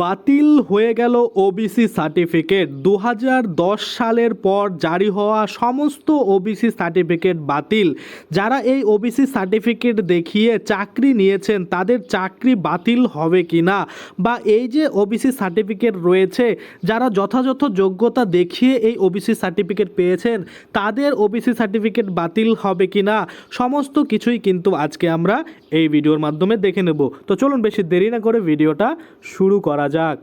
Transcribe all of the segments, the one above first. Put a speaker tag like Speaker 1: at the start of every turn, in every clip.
Speaker 1: বাতিল হয়ে গেল ওবিসি সার্টিফিকেট। 2010 সালের পর জারি হওয়া সমস্ত ওবিসি সার্টিফিকেট বাতিল। যারা এই ওবিসি সার্টিফিকেট দেখিয়ে চাকরি নিয়েছেন তাদের চাকরি বাতিল হবে কিনা, বা এই যে ওবিসি সার্টিফিকেট রয়েছে যারা যথাযথ যোগ্যতা দেখিয়ে এই ওবিসি সার্টিফিকেট পেয়েছেন তাদের ওবিসি সার্টিফিকেট বাতিল হবে কিনা, সমস্ত কিছুই কিন্তু আজকে আমরা এই ভিডিওর মাধ্যমে দেখে নেব। তো চলুন বেশি দেরি না করে ভিডিওটা শুরু করা যাক।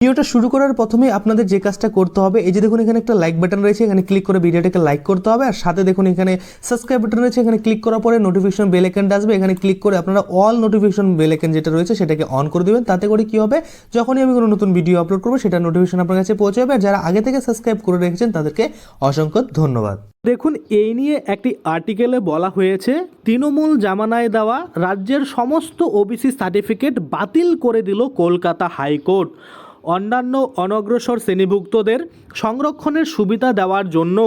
Speaker 2: ভিডিওটা শুরু করার প্রথমে আপনাদের যে কাজটা করতে হবে, এই যে দেখুন এখানে একটা লাইক বাটন রয়েছে, এখানে ক্লিক করে ভিডিওটাকে লাইক করতে হবে। আর সাথে দেখুন এখানে সাবস্ক্রাইব বাটন রয়েছে, এখানে ক্লিক করার পরে নোটিফিকেশন বেল আইকনটা আসবে, এখানে ক্লিক করে আপনারা অল নোটিফিকেশন বেল আইকন যেটা রয়েছে সেটাকে অন করে দেবেন। তাতে করে কি হবে, যখনই আমি কোনো নতুন ভিডিও আপলোড করবো সেটা নোটিফিকেশন আপনার কাছে পৌঁছে যাবে। আর যারা আগে থেকে সাবস্ক্রাইব করে রেখেছেন তাদেরকে অসংখ্য ধন্যবাদ।
Speaker 1: দেখুন, এই নিয়ে একটি আর্টিকেলে বলা হয়েছে তৃণমূল জামানায় দেওয়া রাজ্যের সমস্ত ওবিসি সার্টিফিকেট বাতিল করে দিল কলকাতা হাইকোর্ট। অন্যান্য অনগ্রসর শ্রেণীভুক্তদের সংরক্ষণের সুবিধা দেওয়ার জন্য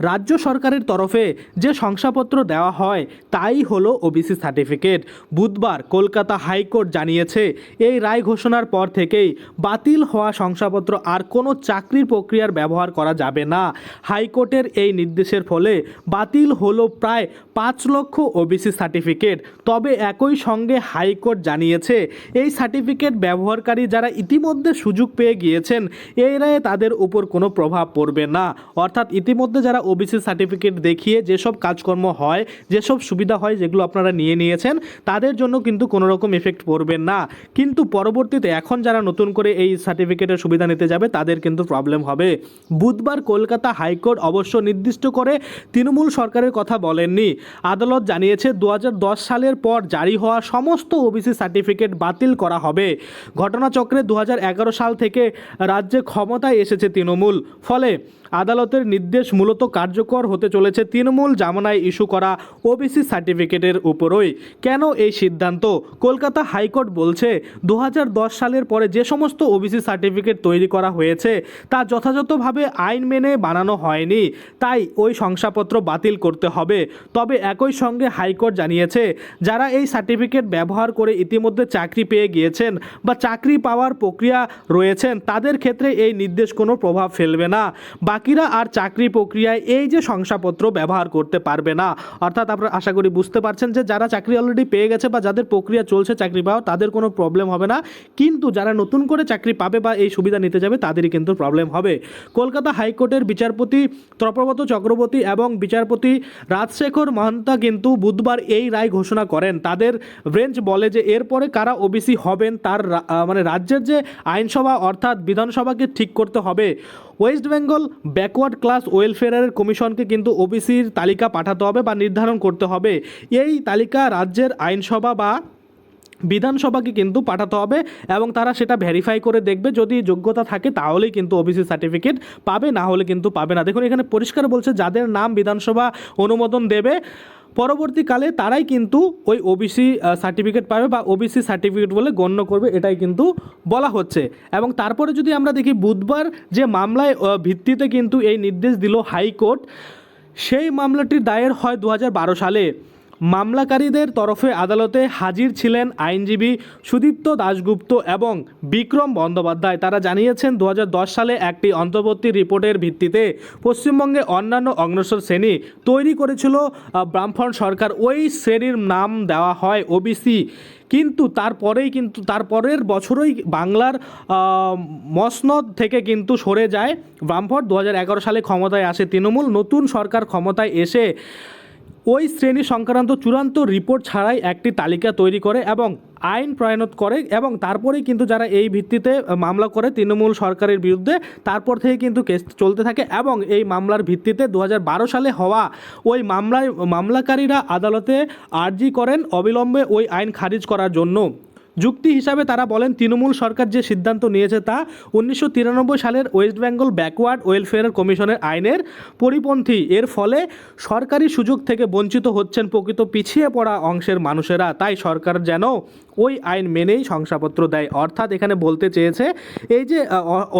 Speaker 1: রাজ্য সরকারের তরফে যে শংসাপত্র দেওয়া হয় তাই হলো ওবিসি সার্টিফিকেট। বুধবার কলকাতা হাইকোর্ট জানিয়েছে এই রায় ঘোষণার পর থেকেই বাতিল হওয়া শংসাপত্র আর কোনো চাকরির প্রক্রিয়ার ব্যবহার করা যাবে না। হাইকোর্টের এই নির্দেশের ফলে বাতিল হলো প্রায় 5 লক্ষ ওবিসি সার্টিফিকেট। তবে একই সঙ্গে হাইকোর্ট জানিয়েছে এই সার্টিফিকেট ব্যবহারকারী যারা ইতিমধ্যে সুযোগ পেয়ে গিয়েছেন এই রায়ে তাদের উপর কোনো প্রভাব পড়বে না। অর্থাৎ ইতিমধ্যে যারা ওবিসি সার্টিফিকেট দেখিয়ে যেসব কাজকর্ম হয়, যেসব সুবিধা হয় যেগুলো আপনারা নিয়ে নিয়েছেন তাদের জন্য কিন্তু কোনো রকম এফেক্ট পড়বে না। কিন্তু পরবর্তীতে এখন যারা নতুন করে এই সার্টিফিকেটের সুবিধা নিতে যাবে তাদের কিন্তু প্রবলেম হবে। বুধবার কলকাতা হাইকোর্ট অবশ্য নির্দিষ্ট করে তৃণমূল সরকারের কথা বলেননি। আদালত জানিয়েছে 2010 সালের পর জারি হওয়া সমস্ত ওবিসি সার্টিফিকেট বাতিল করা হবে। ঘটনাচক্রে 2011 সাল থেকে রাজ্যে ক্ষমতায় এসেছে তৃণমূল, ফলে আদালতের নির্দেশ মূলত কার্যকর হতে চলেছে তৃণমূল জামানায় ইস্যু করা ওবিসি সার্টিফিকেটের উপরই। কেন এই সিদ্ধান্ত? কলকাতা হাইকোর্ট বলছে 2010 সালের পরে যে সমস্ত ওবিসি সার্টিফিকেট তৈরি করা হয়েছে তা যথাযথভাবে আইন মেনে বানানো হয়নি, তাই ওই শংসাপত্র বাতিল করতে হবে। তবে একই সঙ্গে হাইকোর্ট জানিয়েছে যারা এই সার্টিফিকেট ব্যবহার করে ইতিমধ্যে চাকরি পেয়ে গিয়েছেন বা চাকরি পাওয়ার প্রক্রিয়া রয়েছেন তাদের ক্ষেত্রে এই নির্দেশ কোনো প্রভাব ফেলবে না। বাকিরা আর চাকরি প্রক্রিয়ায় এই যে শংসাপত্র ব্যবহার করতে পারবে না। অর্থাৎ আপনারা আশা করি বুঝতে পারছেন যে যারা চাকরি অলরেডি পেয়ে গেছে বা যাদের প্রক্রিয়া চলছে চাকরি পাওয়া তাদের কোনো প্রবলেম হবে না, কিন্তু যারা নতুন করে চাকরি পাবে বা এই সুবিধা নিতে যাবে তাদেরই কিন্তু প্রবলেম হবে। কলকাতা হাইকোর্টের বিচারপতি তপব্রত চক্রবর্তী এবং বিচারপতি রাজশেখর মহান্তা কিন্তু বুধবার এই রায় ঘোষণা করেন। তাদের বেঞ্চ বলে যে এরপরে কারা ওবিসি হবেন তার রাজ্যের যে আইনসভা অর্থাৎ বিধানসভাকে ঠিক করতে হবে। ওয়েস্ট বেঙ্গল ব্যাকওয়ার্ড ক্লাস ওয়েলফেয়ারের কমিশনকে কিন্তু ওবিসির তালিকা পাঠাতে হবে বা নির্ধারণ করতে হবে। এই তালিকা রাজ্যের আইনসভা বা বিধানসভাকে কিন্তু পাঠাতে হবে এবং তারা সেটা ভেরিফাই করে দেখবে, যদি যোগ্যতা থাকে তাহলেই কিন্তু ওবিসি সার্টিফিকেট পাবে, না হলে কিন্তু পাবে না। দেখুন এখানে পরিষ্কার বলছে যাদের নাম বিধানসভা অনুমোদন দেবে পরবর্তীকালে তারাই কিন্তু ওই ওবিসি সার্টিফিকেট পাবে বা ওবিসি সার্টিফিকেট বলে গণ্য করবে, এটাই কিন্তু বলা হচ্ছে। এবং তারপরে যদি আমরা দেখি বুধবার যে মামলায় ভিত্তিতে কিন্তু এই নির্দেশ দিল হাইকোর্ট, সেই মামলাটির দায়ের হয় 2012 সালে। মামলাকারীদের তরফে আদালতে হাজির ছিলেন আইনজীবী সুদীপ্ত দাশগুপ্ত এবং বিক্রম বন্দ্যোপাধ্যায়। তারা জানিয়েছেন 2010 সালে একটি অন্তর্বর্তী রিপোর্টের ভিত্তিতে পশ্চিমবঙ্গে অন্যান্য অগ্রসর শ্রেণী তৈরি করেছিল বামফ্রন্ট সরকার। ওই শ্রেণীর নাম দেওয়া হয় ওবিসি, কিন্তু তারপরের বছরই বাংলার মসনদ থেকে কিন্তু সরে যায় বামফ্রন্ট। 2011 সালে ক্ষমতায় আসে তৃণমূল। নতুন সরকার ক্ষমতায় এসে ওই শ্রেণী সংক্রান্ত চূড়ান্ত রিপোর্ট ছাড়াই একটি তালিকা তৈরি করে এবং আইন প্রণয়ন করে, এবং তারপরেই কিন্তু যারা এই ভিত্তিতে মামলা করে তৃণমূল সরকারের বিরুদ্ধে তারপর থেকে কিন্তু কেস চলতে থাকে। এবং এই মামলার ভিত্তিতে 2012 সালে হওয়া ওই মামলাকারীরা আদালতে আর্জি করেন অবিলম্বে ওই আইন খারিজ করার জন্য। যুক্তি হিসাবে তারা বলেন তৃণমূল সরকার যে সিদ্ধান্ত নিয়েছে তা 1993 সালের ওয়েস্ট বেঙ্গল ব্যাকওয়ার্ড ওয়েলফেয়ার কমিশনের আইনের পরিপন্থী। এর ফলে সরকারি সুযোগ থেকে বঞ্চিত হচ্ছেন প্রকৃত পিছিয়ে পড়া অংশের মানুষেরা। তাই সরকার যেন ওই আইন মেনেই শংসাপত্র দেয়। অর্থাৎ এখানে বলতে চেয়েছে এই যে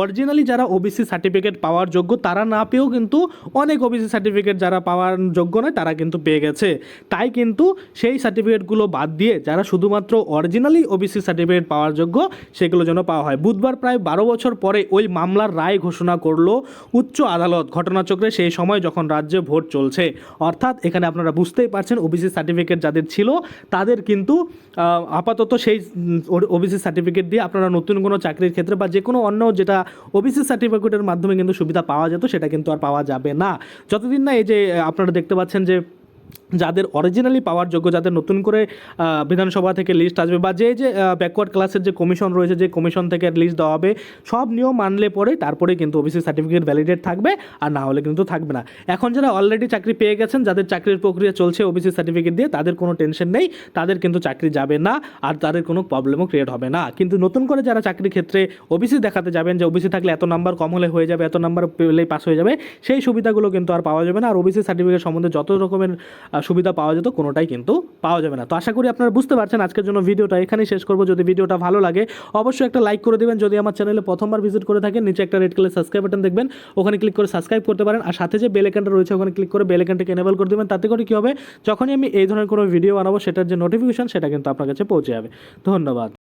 Speaker 1: অরিজিনালি যারা ওবিসি সার্টিফিকেট পাওয়ার যোগ্য তারা না পেয়েও কিন্তু অনেক ওবিসি সার্টিফিকেট যারা পাওয়ার যোগ্য নয় তারা কিন্তু পেয়ে গেছে। তাই কিন্তু সেই সার্টিফিকেটগুলো বাদ দিয়ে যারা শুধুমাত্র অরিজিনালি ওবিসি সার্টিফিকেট পাওয়ার যোগ্য সেগুলো যেন পাওয়া হয়। বুধবার প্রায় 12 বছর পরে ওই মামলার রায় ঘোষণা করলো উচ্চ আদালত ঘটনাচক্রে সেই সময় যখন রাজ্যে ভোট চলছে। অর্থাৎ এখানে আপনারা বুঝতেই পারছেন ওবিসি সার্টিফিকেট যাদের ছিল তাদের কিন্তু আপাতত সেই ওবিসি সার্টিফিকেট দিয়ে আপনারা নতুন কোনো চাকরির ক্ষেত্রে বা যে কোনো অন্য যেটা ওবিসি সার্টিফিকেটের মাধ্যমে কিন্তু সুবিধা পাওয়া যেত সেটা কিন্তু আর পাওয়া যাবে না যতদিন না এই যে আপনারা দেখতে পাচ্ছেন যে যাদের অরিজিনালি পাওয়ার যোগ্য, যাদের নতুন করে বিধানসভা থেকে লিস্ট আসবে বা যে ব্যাকওয়ার্ড ক্লাসের যে কমিশন রয়েছে যে কমিশন থেকে লিস্ট দেওয়া হবে সব নিয়ম মানলে পরে তারপরে কিন্তু ওবিসি সার্টিফিকেট ভ্যালিডেট থাকবে, আর না হলে কিন্তু থাকবে না। এখন যারা অলরেডি চাকরি পেয়ে গেছেন, যাদের চাকরির প্রক্রিয়া চলছে ওবিসি সার্টিফিকেট দিয়ে, তাদের কোনো টেনশন নেই, তাদের কিন্তু চাকরি যাবে না আর তাদের কোনো প্রবলেমও ক্রিয়েট হবে না। কিন্তু নতুন করে যারা চাকরির ক্ষেত্রে ওবিসি দেখাতে যাবেন যে ওবিসি থাকলে এত নাম্বার কম হলে হয়ে যাবে, এত নাম্বার পেলেই পাস হয়ে যাবে, সেই সুবিধাগুলো কিন্তু আর পাওয়া যাবে না। আর ওবিসি সার্টিফিকেট সম্বন্ধে যত রকমের সুবিধা পাওয়া যেত কোনোটাই কিন্তু পাওয়া যাবে না। তো আশা করি আপনারা বুঝতে পারছেন। আজকের জন্য ভিডিওটা এখানেই শেষ করবো। যদি ভিডিওটা ভালো লাগে অবশ্যই একটা লাইক করে দেবেন। যদি আমার চ্যানেলে প্রথমবার ভিজিট করে থাকেন নিচে একটা রেড কালার সাবস্ক্রাইব বাটন দেখবেন, ওখানে ক্লিক করে সাবস্ক্রাইব করতে পারেন। আর সাথে যে বেল আইকনটা রয়েছে ওখানে ক্লিক করে বেল আইকনটাকে এনেবল করে দেবেন। তাতে করে কী হবে, যখনই আমি এই ধরনের কোনো ভিডিও বানাবো সেটার যে নোটিফিকেশন সেটা কিন্তু আপনার কাছে পৌঁছে যাবে। ধন্যবাদ।